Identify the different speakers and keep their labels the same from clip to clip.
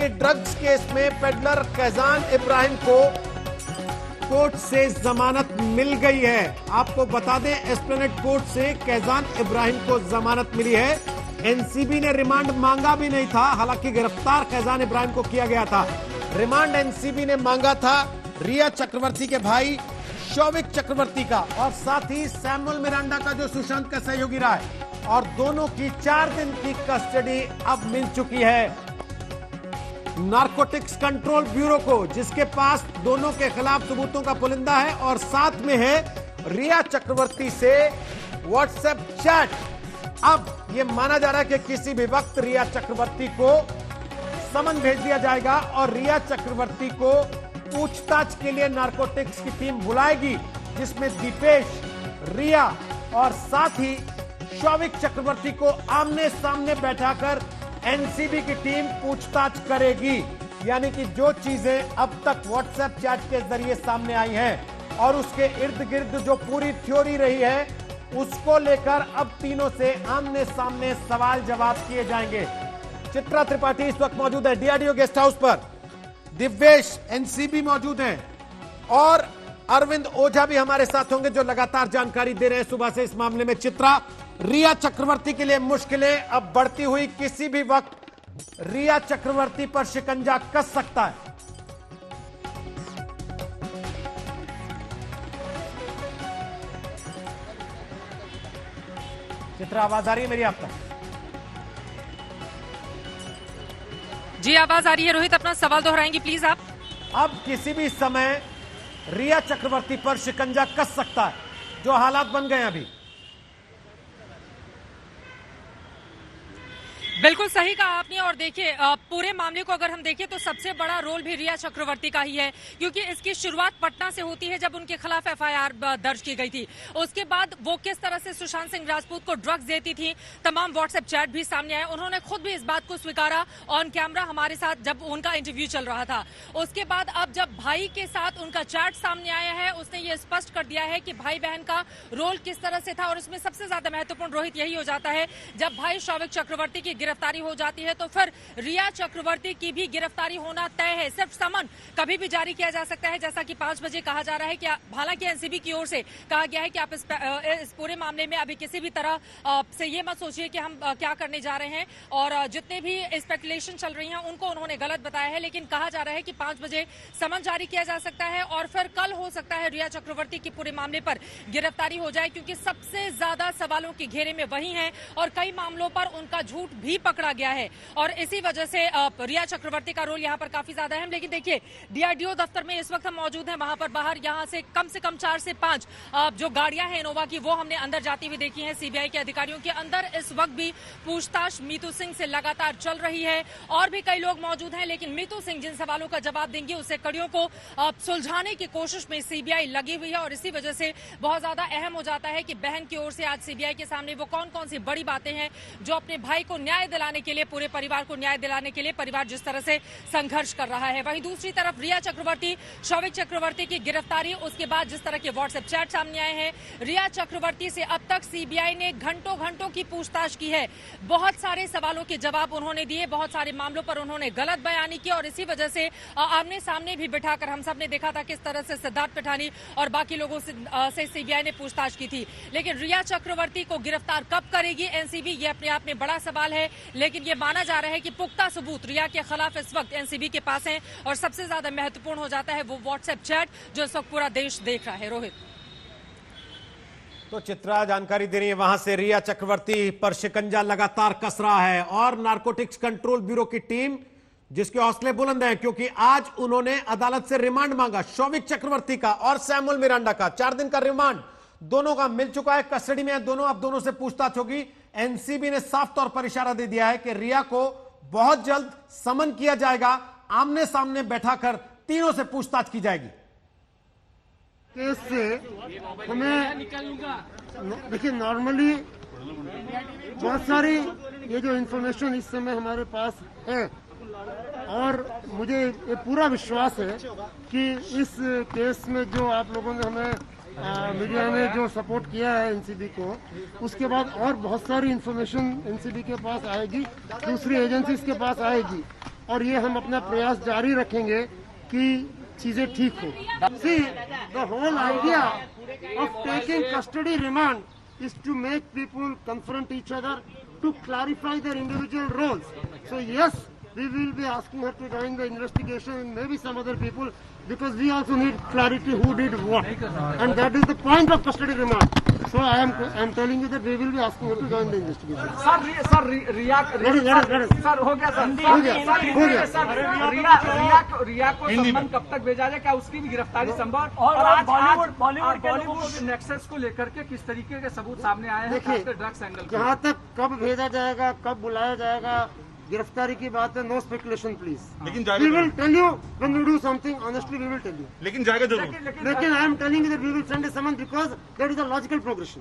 Speaker 1: कि drugs case में peddler कैजान Ibrahim को कोर्ट से जमानत मिल गई है। आपको बता दें, एस्प्लेनेड कोर्ट से कैजान इब्राहिम को जमानत मिली है। एनसीबी ने रिमांड मांगा भी नहीं था, हालांकि गिरफ्तार कैजान इब्राहिम को किया गया था। रिमांड एनसीबी ने मांगा था रिया चक्रवर्ती के भाई शौविक चक्रवर्ती का और साथ ही सैमुअल मिरांडा का, जो सुशांत का सहयोगी रहा है, और दोनों की 4 दिन की कस्टडी अब मिल चुकी है नारकोटिक्स कंट्रोल ब्यूरो को, जिसके पास दोनों के खिलाफ सबूतों का पुलिंदा है और साथ में है रिया चक्रवर्ती से व्हाट्सएप चैट। अब यह माना जा रहा है कि किसी भी वक्त रिया चक्रवर्ती को समन भेज दिया जाएगा और रिया चक्रवर्ती को पूछताछ के लिए नारकोटिक्स की टीम बुलाएगी, जिसमें दीपेश, रिया और साथ ही शौविक चक्रवर्ती को आमने सामने बैठाकर एनसीबी की टीम पूछताछ करेगी। यानी कि जो चीजें अब तक व्हाट्सएप चैट के जरिए सामने आई हैं और उसके इर्द गिर्द जो पूरी थ्योरी रही है, उसको लेकर अब तीनों से आमने सामने सवाल जवाब किए जाएंगे। चित्रा त्रिपाठी इस वक्त मौजूद है डीआरडीओ गेस्ट हाउस पर, दिव्येश एनसीबी मौजूद हैं और अरविंद ओझा भी हमारे साथ होंगे, जो लगातार जानकारी दे रहे हैं सुबह से इस मामले में। चित्रा, रिया चक्रवर्ती के लिए मुश्किलें अब बढ़ती हुई, किसी भी वक्त रिया चक्रवर्ती पर शिकंजा कस सकता है। चित्रा, आवाज आ रही है मेरी आप तक?
Speaker 2: जी आवाज आ रही है। रोहित, अपना सवाल दोहराएंगी प्लीज आप?
Speaker 1: अब किसी भी समय रिया चक्रवर्ती पर शिकंजा कस सकता है, जो हालात बन गए अभी।
Speaker 2: बिल्कुल सही कहा आपने। और देखिए, पूरे मामले को अगर हम देखें तो सबसे बड़ा रोल भी रिया चक्रवर्ती का ही है, क्योंकि इसकी शुरुआत पटना से होती है, जब उनके खिलाफ एफआईआर दर्ज की गई थी। उसके बाद वो किस तरह से सुशांत सिंह राजपूत को ड्रग्स देती थी, तमाम व्हाट्सएप चैट भी सामने आए। उन्होंने खुद भी इस बात को स्वीकारा ऑन कैमरा हमारे साथ, जब उनका इंटरव्यू चल रहा था। उसके बाद अब जब भाई के साथ उनका चैट सामने आया है, उसने ये स्पष्ट कर दिया है कि भाई बहन का रोल किस तरह से था। और इसमें सबसे ज्यादा महत्वपूर्ण रोहित यही हो जाता है, जब भाई शौविक चक्रवर्ती की गिरफ्तारी हो जाती है तो फिर रिया चक्रवर्ती की भी गिरफ्तारी होना तय है। सिर्फ समन कभी भी जारी किया जा सकता है, जैसा कि 5 बजे कहा जा रहा है कि हालांकि एनसीबी की ओर से कहा गया है कि आप इस पूरे मामले में अभी किसी भी तरह से ये मत सोचिए कि हम क्या करने जा रहे हैं, और जितने भी स्पेकुलेशन चल रही हैं उनको उन्होंने गलत बताया है। लेकिन कहा जा रहा है कि 5 बजे समन जारी किया जा सकता है और फिर कल हो सकता है रिया चक्रवर्ती की पूरे मामले पर गिरफ्तारी हो जाए, क्योंकि सबसे ज्यादा सवालों के घेरे में वही है और कई मामलों पर उनका झूठ भी पकड़ा गया है। और इसी वजह से रिया चक्रवर्ती का रोल यहां पर काफी ज्यादा है। लेकिन देखिए, डीआरडीओ दफ्तर में इस वक्त हम मौजूद हैं, वहां पर बाहर यहां से कम 4 से 5 जो गाड़ियां हैं इनोवा की, वो हमने अंदर जाती हुई देखी हैं सीबीआई के अधिकारियों के। अंदर इस वक्त भी पूछताछ मीतू सिंह से लगातार चल रही है और भी कई लोग मौजूद हैं, लेकिन मीतू सिंह जिन सवालों का जवाब देंगी उससे कड़ियों को सुलझाने की कोशिश में सीबीआई लगी हुई है। और इसी वजह से बहुत ज्यादा अहम हो जाता है कि बहन की ओर से आज सीबीआई के सामने वो कौन कौन सी बड़ी बातें हैं जो अपने भाई को न्याय दिलाने के लिए, पूरे परिवार को न्याय दिलाने के लिए परिवार जिस तरह से संघर्ष कर रहा है। वहीं दूसरी तरफ रिया चक्रवर्ती, शौविक चक्रवर्ती की गिरफ्तारी, उसके बाद जिस तरह के व्हाट्सएप चैट सामने आए हैं, रिया चक्रवर्ती से अब तक सीबीआई ने घंटों की पूछताछ की है। बहुत सारे सवालों के जवाब उन्होंने दिए, बहुत सारे मामलों पर उन्होंने गलत बयानी की और इसी वजह से आमने सामने भी बिठाकर हम सब ने देखा था किस तरह से सिद्धार्थ पिठानी और बाकी लोगों से सीबीआई ने पूछताछ की थी। लेकिन रिया चक्रवर्ती को गिरफ्तार कब करेगी एनसीबी, ये अपने आप में बड़ा सवाल है। लेकिन ये माना जा रहा है कि पुख्ता सबूत रिया के खिलाफ इस वक्त एनसीबी के पास हैं और सबसे ज्यादा महत्वपूर्ण हो जाता है वो व्हाट्सएप चैट जो इस वक्त पूरा देश देख रहा है। रोहित,
Speaker 1: तो चित्रा जानकारी दे रही है वहां से, रिया चक्रवर्ती पर शिकंजा लगातार कस रहा है और नारकोटिक्स कंट्रोल ब्यूरो की टीम जिसके हौसले बुलंद हैं, क्योंकि आज उन्होंने अदालत से रिमांड मांगा शौविक चक्रवर्ती का और सैमुअल मिरांडा का। 4 दिन का रिमांड दोनों का मिल चुका है, कस्टडी में है दोनों, अब दोनों से पूछताछ होगी। एनसीबी ने साफ तौर पर इशारा दे दिया है कि रिया को बहुत जल्द समन किया जाएगा, आमने सामने बैठाकर तीनों से पूछताछ की जाएगी।
Speaker 3: केस से हमें देखिए, नॉर्मली बहुत सारी ये जो इंफॉर्मेशन इस समय हमारे पास है और मुझे ये पूरा विश्वास है कि इस केस में जो आप लोगों ने हमें मीडिया में जो सपोर्ट किया है एनसीबी को, उसके बाद और बहुत सारी इंफॉर्मेशन एनसीबी के पास आएगी, दूसरी एजेंसीज के पास आएगी और ये हम अपना प्रयास जारी रखेंगे कि चीजें ठीक हो। See the whole idea of taking custody remand is to make people confront each other to clarify their individual roles. So yes, we will be asking her to join the investigation and maybe some other people, because we also need clarity who did what, and that is the point of custody remand. So I am telling you that we will be asking her to join the investigation.
Speaker 4: Sir Riya sir हो गया sir रिया को सम्मन कब तक भेजा जाए, क्या उसकी भी गिरफ्तारी संभव? और आज बॉलीवुड नेक्सस को लेकर के किस तरीके के सबूत सामने आए हैं ड्रग्स एंगल?
Speaker 3: जहाँ तक कब भेजा जाएगा, कब बुलाया जाएगा, गिरफ्तारी की बात है, नो स्पेकुलेशन प्लीज।
Speaker 5: लेकिन
Speaker 3: we will tell you when we do something, honestly we will tell you.
Speaker 5: लेकिन जाएगा जरूर।
Speaker 3: लेकिन I am telling you that we will send a summon because that is a logical progression.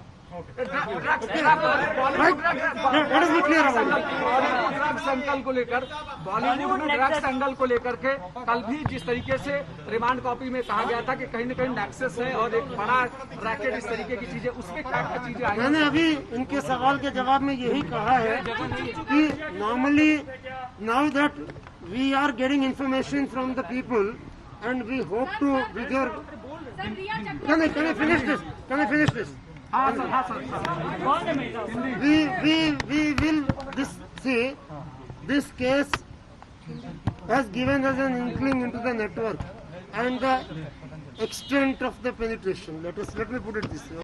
Speaker 4: Drugs angle को लेकर बॉलीवुड में drugs angle को लेकर के कल भी जिस तरीके से रिमांड कॉपी में कहा गया था कि कहीं न कहीं नेक्सस है और एक बड़ा रैकेट, इस तरीके की चीजें, उसमें क्या क्या चीजें आई?
Speaker 3: मैंने अभी इनके सवाल के जवाब में यही कहा है कि normally now that we are getting information from the people and we hope to with your can I finish this we will this case has given us an inkling into the network and the extent of the penetration. Let me put it this way.